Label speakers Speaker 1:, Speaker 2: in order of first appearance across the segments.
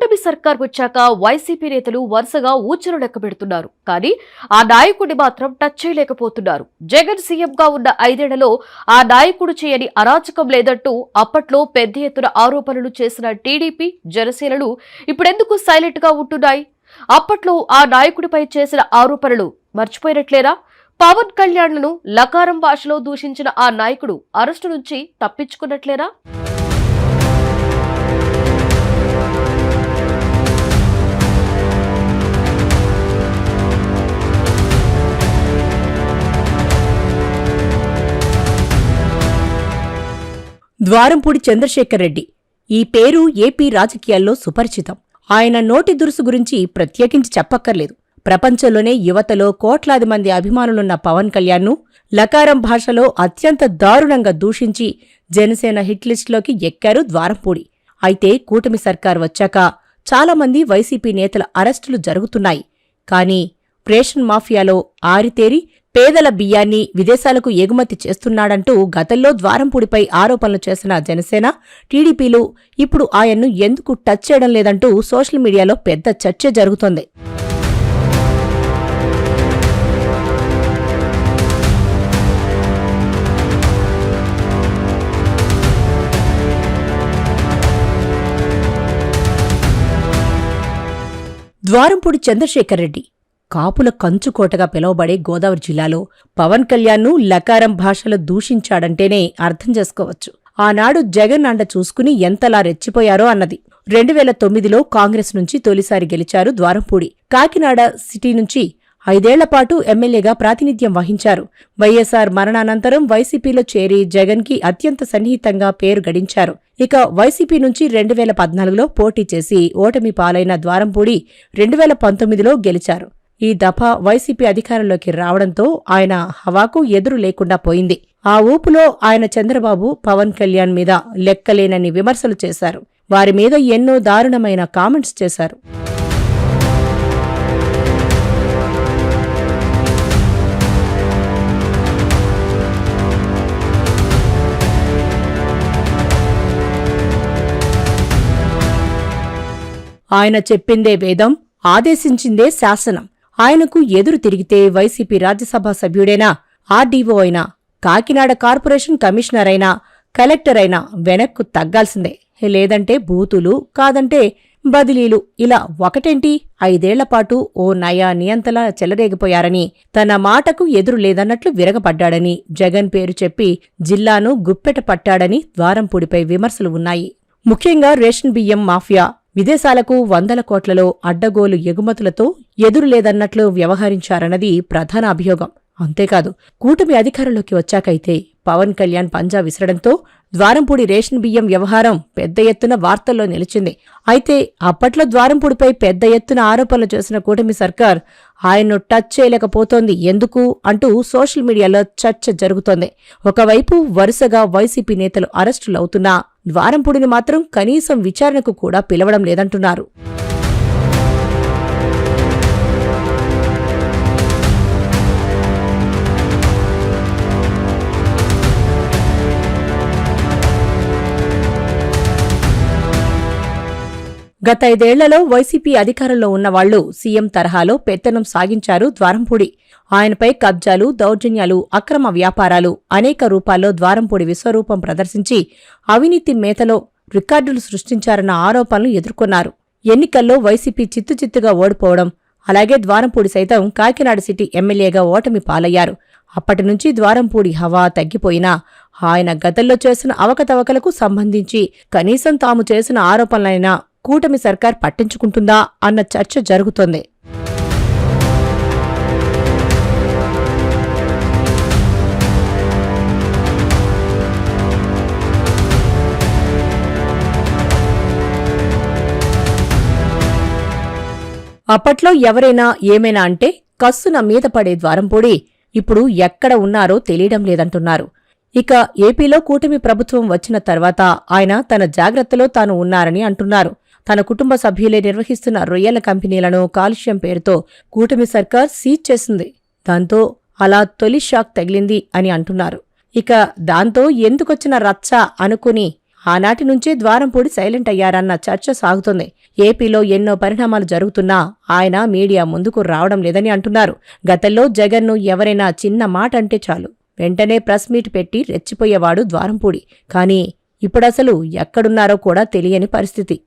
Speaker 1: కూటమి సర్కార్ వచ్చాక వైసీపీ నేతలు వరుసగా ఊచలు లెక్క పెడుతున్నారు. కానీ ఆ నాయకుడిని మాత్రం టచ్ చేయలేకపోతున్నారు. జగన్ సీఎంగా ఉన్న 5 ఏళ్లలో ఆ నాయకుడు చేయని అరాచకం లేదంటూ అప్పట్లో పెద్ద ఎత్తున ఆరోపణలు చేసిన టీడీపీ, జనసేనలు ఇప్పుడెందుకు సైలెంట్ గా ఉంటున్నాయి? అప్పట్లో ఆ నాయకుడిపై చేసిన ఆరోపణలు మర్చిపోయినట్లేరా? పవన్ కళ్యాణ్లను లకారం భాషలో దూషించిన ఆ నాయకుడు అరెస్టు నుంచి తప్పించుకున్నట్లేరా?
Speaker 2: ద్వారంపూడి చంద్రశేఖర్ రెడ్డి ఈ పేరు ఏపీ రాజకీయాల్లో సుపరిచితం. ఆయన నోటి దురుసు గురించి ప్రత్యేకించి చెప్పక్కర్లేదు. ప్రపంచంలోనే యువతలో కోట్లాది మంది అభిమానులున్న పవన్ కళ్యాణ్ను లకారం భాషలో అత్యంత దారుణంగా దూషించి జనసేన హిట్ లిస్టులోకి ఎక్కారు ద్వారంపూడి. అయితే కూటమి సర్కార్ వచ్చాక చాలామంది వైసీపీ నేతల అరెస్టులు జరుగుతున్నాయి. కానీ రేషన్ మాఫియాలో ఆరితేరి పేదల బియ్యాన్ని విదేశాలకు ఎగుమతి చేస్తున్నాడంటూ గతంలో ద్వారంపూడిపై ఆరోపణలు చేసిన జనసేన, టీడీపీలు ఇప్పుడు ఆయన్ను ఎందుకు టచ్ చేయడం లేదంటూ సోషల్ మీడియాలో పెద్ద చర్చ జరుగుతోంది. ద్వారంపూడి చంద్రశేఖర్ రెడ్డి కాపుల కంచుకోటగా పిలువబడే గోదావరి జిల్లాలో పవన్ కళ్యాణ్ను లకారం భాషలో దూషించాడంటేనే అర్థం చేసుకోవచ్చు. ఆనాడు జగన్ అండ చూసుకుని ఎంతలా రెచ్చిపోయారో అన్నది. 2009లో కాంగ్రెస్ నుంచి తొలిసారి గెలిచారు ద్వారంపూడి. కాకినాడ సిటీ నుంచి 5 ఏళ్లపాటు ఎమ్మెల్యేగా ప్రాతినిధ్యం వహించారు. వైఎస్సార్ మరణానంతరం వైసీపీలో చేరి జగన్కి అత్యంత సన్నిహితంగా పేరు గడించారు. ఇక వైసీపీ నుంచి 2014లో పోటీ చేసి ఓటమి పాలైన ద్వారంపూడి 2019లో గెలిచారు. ఈ దఫా వైసీపీ అధికారంలోకి రావడంతో ఆయన హవాకు ఎదురు లేకుండా పోయింది. ఆ ఊపులో ఆయన చంద్రబాబు, పవన్ కళ్యాణ్ మీద లెక్కలేనన్ని విమర్శలు చేశారు. వారి మీద ఎన్నో దారుణమైన కామెంట్స్ చేశారు. ఆయన చెప్పిందే వేదం, ఆదేశించిందే శాసనం. ఆయనకు ఎదురు తిరిగితే వైసీపీ రాజ్యసభ సభ్యుడైనా, ఆర్డీఓ అయినా, కాకినాడ కార్పొరేషన్ కమిషనర్ అయినా, కలెక్టర్ అయినా వెనక్కు తగ్గాల్సిందే. లేదంటే బూతులు, కాదంటే బదిలీలు. ఇలా ఒకటేంటి 5 ఏళ్లపాటు ఓ నయా నియంతలా చెలరేగిపోయారని, తన మాటకు ఎదురు లేదన్నట్లు విరగపడ్డాడని, జగన్ పేరు చెప్పి జిల్లాను గుప్పెట పట్టాడని ద్వారంపూడిపై విమర్శలు ఉన్నాయి. ముఖ్యంగా రేషన్ బియ్యం మాఫియా, విదేశాలకు 100 కోట్లలో అడ్డగోలు ఎగుమతులతో ఎదురులేదన్నట్లు వ్యవహరించారన్నది ప్రధాన అభియోగం. అంతేకాదు, కూటమి అధికారంలోకి వచ్చాకైతే పవన్ కళ్యాణ్ పంజా విసరడంతో ద్వారంపూడి రేషన్ బియ్యం వ్యవహారం పెద్ద ఎత్తున వార్తల్లో నిలిచింది. అయితే అప్పట్లో ద్వారంపూడిపై పెద్ద ఎత్తున ఆరోపణలు చేసిన కూటమి సర్కార్ ఆయన్ను టచ్ చేయలేకపోతోంది ఎందుకు అంటూ సోషల్ మీడియాలో చర్చ జరుగుతోంది. ఒకవైపు వరుసగా వైసీపీ నేతలు అరెస్టులవుతున్నా ద్వారంపూడిని మాత్రం కనీసం విచారణకు కూడా పిలవడం లేదంటున్నారు. గత 5 ఏళ్లలో వైసీపీ అధికారంలో ఉన్నవాళ్లు సీఎం తరహాలో పెత్తనం సాగించారు ద్వారంపూడి. ఆయనపై కబ్జాలు, దౌర్జన్యాలు, అక్రమ వ్యాపారాలు అనేక రూపాల్లో ద్వారంపూడి విశ్వరూపం ప్రదర్శించి అవినీతి మేతలో రికార్డులు సృష్టించారన్న ఆరోపణలు ఎదుర్కొన్నారు. ఎన్నికల్లో వైసీపీ చిత్తుచిత్తుగా ఓడిపోవడం, అలాగే ద్వారంపూడి సైతం కాకినాడ సిటీ ఎమ్మెల్యేగా ఓటమి పాలయ్యారు. అప్పటినుంచి ద్వారంపూడి హవా తగ్గిపోయినా ఆయన గతంలో చేసిన అవకతవకలకు సంబంధించి కనీసం తాము చేసిన ఆరోపణలైనా కూటమి సర్కార్ పట్టించుకుంటుందా అన్న చర్చ జరుగుతోంది. అప్పట్లో ఎవరైనా ఏమైనా అంటే కస్సున మీద పడే ద్వారంపూడి ఇప్పుడు ఎక్కడ ఉన్నారో తెలియడం లేదంటున్నారు. ఇక ఏపీలో కూటమి ప్రభుత్వం వచ్చిన తర్వాత ఆయన తన జాగ్రత్తలో తాను ఉన్నారని అంటున్నారు. తన కుటుంబ సభ్యులే నిర్వహిస్తున్న రొయ్యల కంపెనీలను కాలుష్యం పేరుతో కూటమి సర్కార్ సీజ్ చేసింది. దాంతో అలా తొలి షాక్ తగిలింది అని అంటున్నారు. ఇక దాంతో ఎందుకొచ్చిన రచ్చ అనుకుని ఆనాటి నుంచే ద్వారంపూడి సైలెంట్ అయ్యారన్న చర్చ సాగుతోంది. ఏపీలో ఎన్నో పరిణామాలు జరుగుతున్నా ఆయన మీడియా ముందుకు రావడం లేదని అంటున్నారు. గతంలో జగన్ను ఎవరైనా చిన్న మాట అంటే చాలు వెంటనే ప్రెస్ మీట్ పెట్టి రెచ్చిపోయేవాడు ద్వారంపూడి. కానీ ఇప్పుడసలు ఎక్కడున్నారో కూడా తెలియని పరిస్థితి.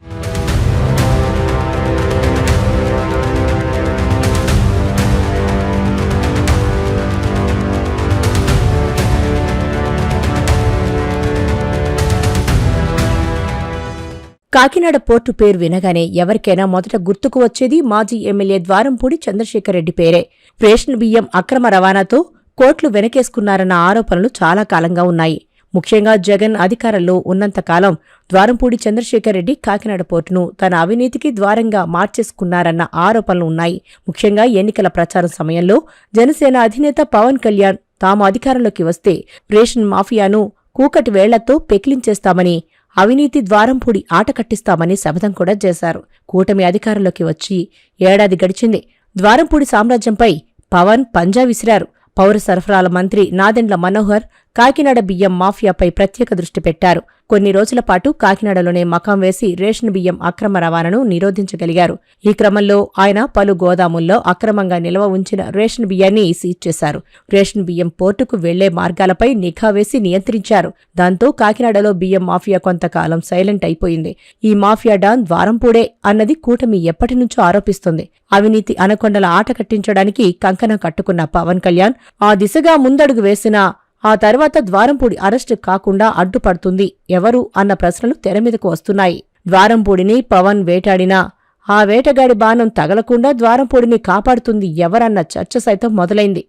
Speaker 2: కాకినాడ పోర్టు పేరు వినగానే ఎవరికైనా మొదట గుర్తుకు వచ్చేది మాజీ ఎమ్మెల్యే ద్వారంపూడి చంద్రశేఖరరెడ్డి పేరే. రేషన్ బియ్యం అక్రమ రవాణాతో కోట్లు వెనకేసుకున్నారన్న ఆరోపణలు చాలా కాలంగా ఉన్నాయి. ముఖ్యంగా జగన్ అధికారంలో ఉన్నంతకాలం ద్వారంపూడి చంద్రశేఖరరెడ్డి కాకినాడ పోర్టును తన అవినీతికి ద్వారంగా మార్చేసుకున్నారన్న ఆరోపణలు ఉన్నాయి. ముఖ్యంగా ఎన్నికల ప్రచారం సమయంలో జనసేన అధినేత పవన్ కళ్యాణ్ తాము అధికారంలోకి వస్తే రేషన్ మాఫియాను కూకటి వేళ్లతో పెకిలించేస్తామని, అవినీతి ద్వారంపూడి ఆట కట్టిస్తామని శపథం కూడా చేశారు. కూటమి అధికారంలోకి వచ్చి ఏడాది గడిచింది. ద్వారంపూడి సామ్రాజ్యంపై పవన్ పంజా విసిరారు. పౌర సరఫరాల మంత్రి నాదెండ్ల మనోహర్ కాకినాడ బియ్యం మాఫియాపై ప్రత్యేక దృష్టి పెట్టారు. కొన్ని రోజుల పాటు కాకినాడలోనే మకాం వేసి రేషన్ బియ్యం అక్రమ రవాణాను నిరోధించగలిగారు. ఈ క్రమంలో ఆయన పలు గోదాముల్లో అక్రమంగా నిల్వ ఉంచిన రేషన్ బియ్యాన్ని సీజ్ చేశారు. రేషన్ బియ్యం పోర్టుకు వెళ్లే మార్గాలపై నిఘా వేసి నియంత్రించారు. దాంతో కాకినాడలో బియ్యం మాఫియా కొంతకాలం సైలెంట్ అయిపోయింది. ఈ మాఫియా డాన్ ద్వారంపూడే అన్నది కూటమి ఎప్పటినుంచో ఆరోపిస్తోంది. అవినీతి అనకొండల ఆట కట్టించడానికి కంకణం కట్టుకున్న పవన్ కళ్యాణ్ ఆ దిశగా ముందడుగు వేసినా ఆ తర్వాత ద్వారంపూడి అరెస్టు కాకుండా అడ్డుపడుతుంది ఎవరు అన్న ప్రశ్నలు తెరమీదకు వస్తున్నాయి. ద్వారంపూడిని పవన్ వేటాడినా ఆ వేటగాడి బాణం తగలకుండా ద్వారంపూడిని కాపాడుతుంది ఎవరన్న చర్చ సైతం మొదలైంది.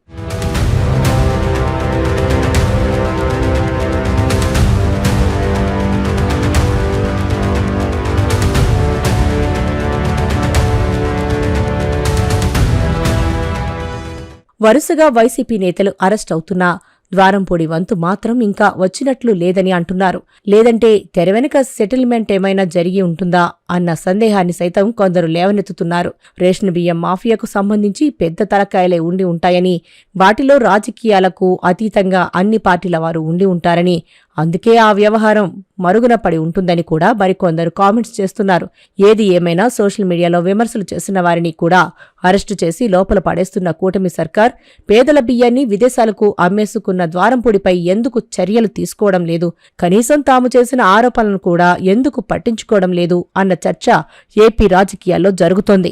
Speaker 2: వరుసగా వైసీపీ నేతలు అరెస్ట్ అవుతున్నా ద్వారంపూడి వంతు మాత్రం ఇంకా వచ్చినట్లు లేదని అంటున్నారు. లేదంటే తెరవెనుక సెటిల్మెంట్ ఏమైనా జరిగి ఉంటుందా అన్న సందేహాన్ని సైతం కొందరు లేవనెత్తుతున్నారు. రేషన్ బియ్యం మాఫియాకు సంబంధించి పెద్ద తలకాయలే ఉండి ఉంటాయని, వాటిలో రాజకీయాలకు అతీతంగా అన్ని పార్టీల వారు ఉండి ఉంటారని, అందుకే ఆ వ్యవహారం మరుగున పడి ఉంటుందని కూడా మరికొందరు కామెంట్స్ చేస్తున్నారు. ఏది ఏమైనా సోషల్ మీడియాలో విమర్శలు చేసిన వారిని కూడా అరెస్టు చేసి లోపల పడేస్తున్న కూటమి సర్కార్ పేదల బియ్యాన్ని విదేశాలకు అమ్మేసుకున్న ద్వారంపూడిపై ఎందుకు చర్యలు తీసుకోవడం లేదు, కనీసం తాము చేసిన ఆరోపణలను కూడా ఎందుకు పట్టించుకోవడం లేదు అన్న చర్చ ఏపీ రాజకీయాల్లో జరుగుతోంది.